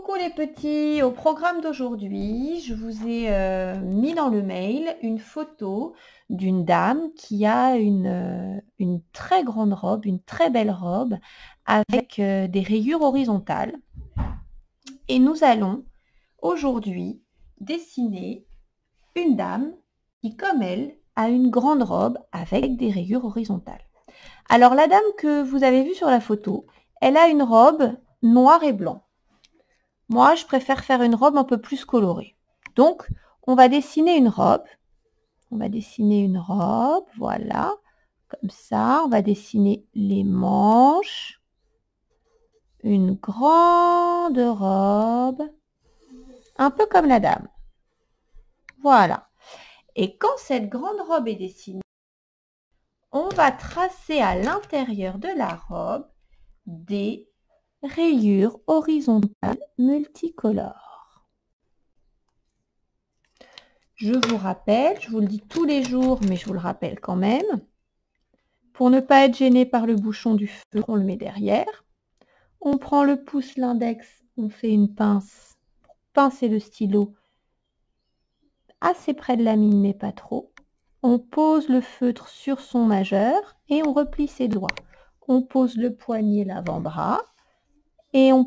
Coucou les petits, au programme d'aujourd'hui, je vous ai mis dans le mail une photo d'une dame qui a une très grande robe, une très belle robe avec des rayures horizontales. Et nous allons aujourd'hui dessiner une dame qui, comme elle, a une grande robe avec des rayures horizontales. Alors la dame que vous avez vue sur la photo, elle a une robe noire et blanc. Moi, je préfère faire une robe un peu plus colorée. Donc, on va dessiner une robe. On va dessiner une robe, voilà, comme ça. On va dessiner les manches. Une grande robe, un peu comme la dame. Voilà. Et quand cette grande robe est dessinée, on va tracer à l'intérieur de la robe des rayures horizontales multicolores. Je vous rappelle, je vous le dis tous les jours, mais je vous le rappelle quand même, pour ne pas être gêné par le bouchon du feu, on le met derrière. On prend le pouce, l'index, on fait une pince pour pincer le stylo assez près de la mine, mais pas trop. On pose le feutre sur son majeur et on replie ses doigts. On pose le poignet, l'avant-bras et on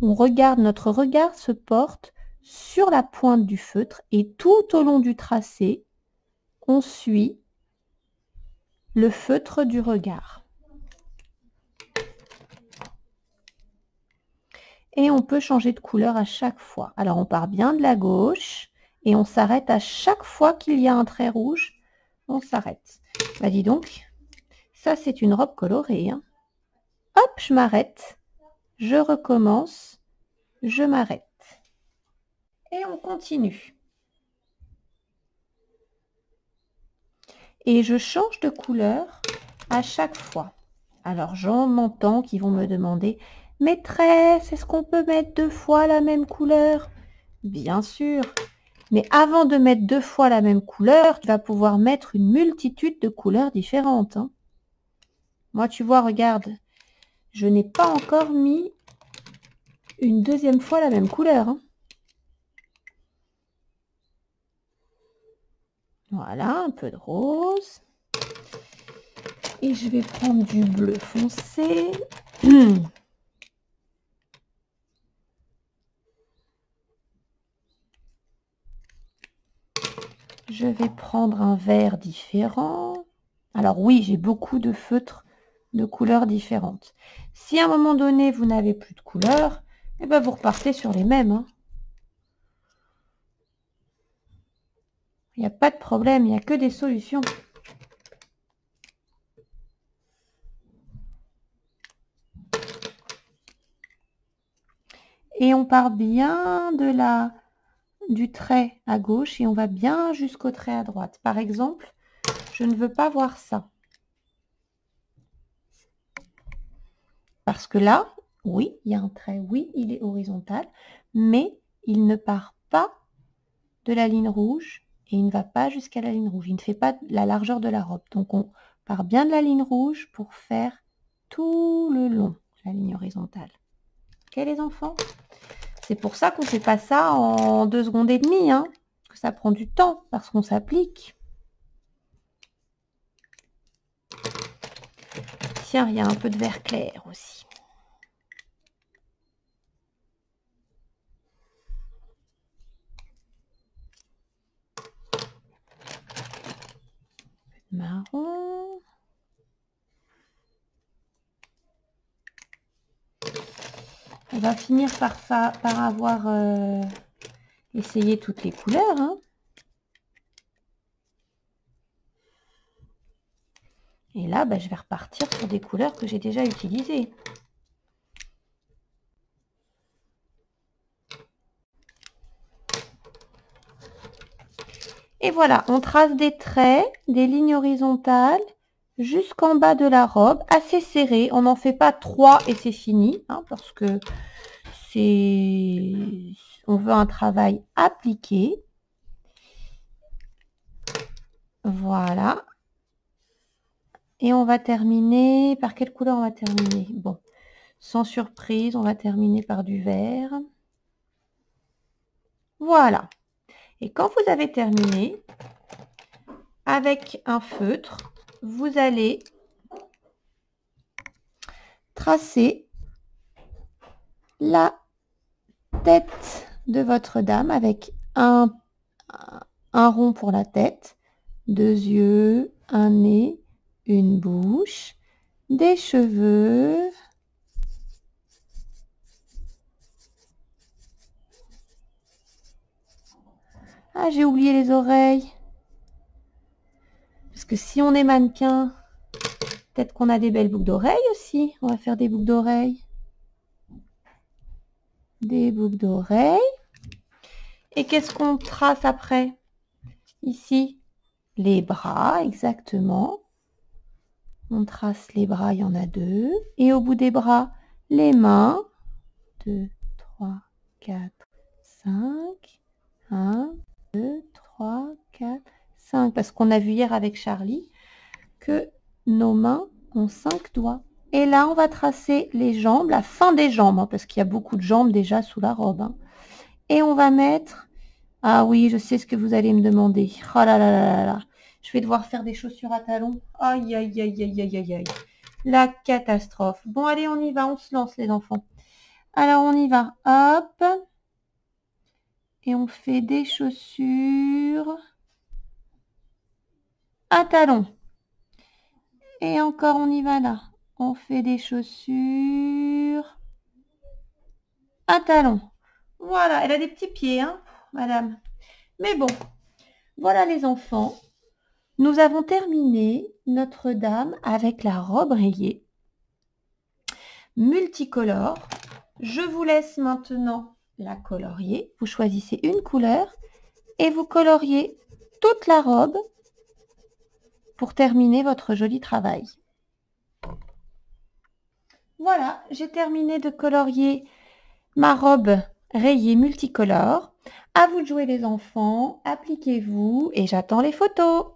regarde, notre regard se porte sur la pointe du feutre et tout au long du tracé, on suit le feutre du regard. Et on peut changer de couleur à chaque fois. Alors on part bien de la gauche et on s'arrête à chaque fois qu'il y a un trait rouge. On s'arrête. Bah dis donc, ça c'est une robe colorée. Hein. Hop, je m'arrête. Je recommence. Je m'arrête. Et on continue. Et je change de couleur à chaque fois. Alors j'en entends qui vont me demander « Maîtresse, est-ce qu'on peut mettre 2 fois la même couleur ?» Bien sûr. Mais avant de mettre 2 fois la même couleur, tu vas pouvoir mettre une multitude de couleurs différentes. Hein. Moi, tu vois, regarde, je n'ai pas encore mis une 2e fois la même couleur. Hein. Voilà, un peu de rose. Et je vais prendre du bleu foncé. Je vais prendre un vert différent. Alors oui, j'ai beaucoup de feutres de couleurs différentes. Si à un moment donné, vous n'avez plus de couleurs, eh ben vous repartez sur les mêmes. Hein. Il n'y a pas de problème, il n'y a que des solutions. Et on part bien du trait à gauche et on va bien jusqu'au trait à droite. Par exemple, je ne veux pas voir ça. Parce que là, oui, il y a un trait, oui, il est horizontal, mais il ne part pas de la ligne rouge et il ne va pas jusqu'à la ligne rouge. Il ne fait pas la largeur de la robe. Donc on part bien de la ligne rouge pour faire tout le long la ligne horizontale. Ok les enfants? C'est pour ça qu'on ne fait pas ça en 2 secondes et demie, hein, que ça prend du temps parce qu'on s'applique. Tiens, il y a un peu de vert clair aussi. Marron. On va finir par avoir essayé toutes les couleurs. Hein. Et là, je vais repartir sur des couleurs que j'ai déjà utilisées. Et voilà, on trace des traits, des lignes horizontales jusqu'en bas de la robe, assez serrées. On n'en fait pas 3 et c'est fini, hein, parce que on veut un travail appliqué. Voilà. Et on va terminer, par quelle couleur on va terminer? Bon, sans surprise, on va terminer par du vert. Voilà. Et quand vous avez terminé, avec un feutre, vous allez tracer la tête de votre dame avec un rond pour la tête, 2 yeux, un nez, une bouche, des cheveux, ah j'ai oublié les oreilles, parce que si on est mannequin, peut-être qu'on a des belles boucles d'oreilles aussi, on va faire des boucles d'oreilles. Des boucles d'oreilles. Et qu'est-ce qu'on trace après? Ici, les bras, exactement. On trace les bras, il y en a 2. Et au bout des bras, les mains. 2, 3, 4, 5. 1, 2, 3, 4, 5. Parce qu'on a vu hier avec Charlie que nos mains ont 5 doigts. Et là, on va tracer les jambes, la fin des jambes, hein, parce qu'il y a beaucoup de jambes déjà sous la robe. Hein. Et on va mettre... Ah oui, je sais ce que vous allez me demander. Oh là là là là là. Je vais devoir faire des chaussures à talons. Aïe, aïe, aïe, aïe, aïe, aïe, aïe. La catastrophe. Bon, allez, on y va. On se lance, les enfants. Alors, on y va. Hop. Et on fait des chaussures à talons. Et encore, on y va là. On fait des chaussures à talons. Voilà, elle a des petits pieds, hein, madame. Mais bon, voilà les enfants. Nous avons terminé Notre-Dame avec la robe rayée multicolore. Je vous laisse maintenant la colorier. Vous choisissez une couleur et vous coloriez toute la robe pour terminer votre joli travail. Voilà, j'ai terminé de colorier ma robe rayée multicolore. À vous de jouer les enfants, appliquez-vous et j'attends les photos.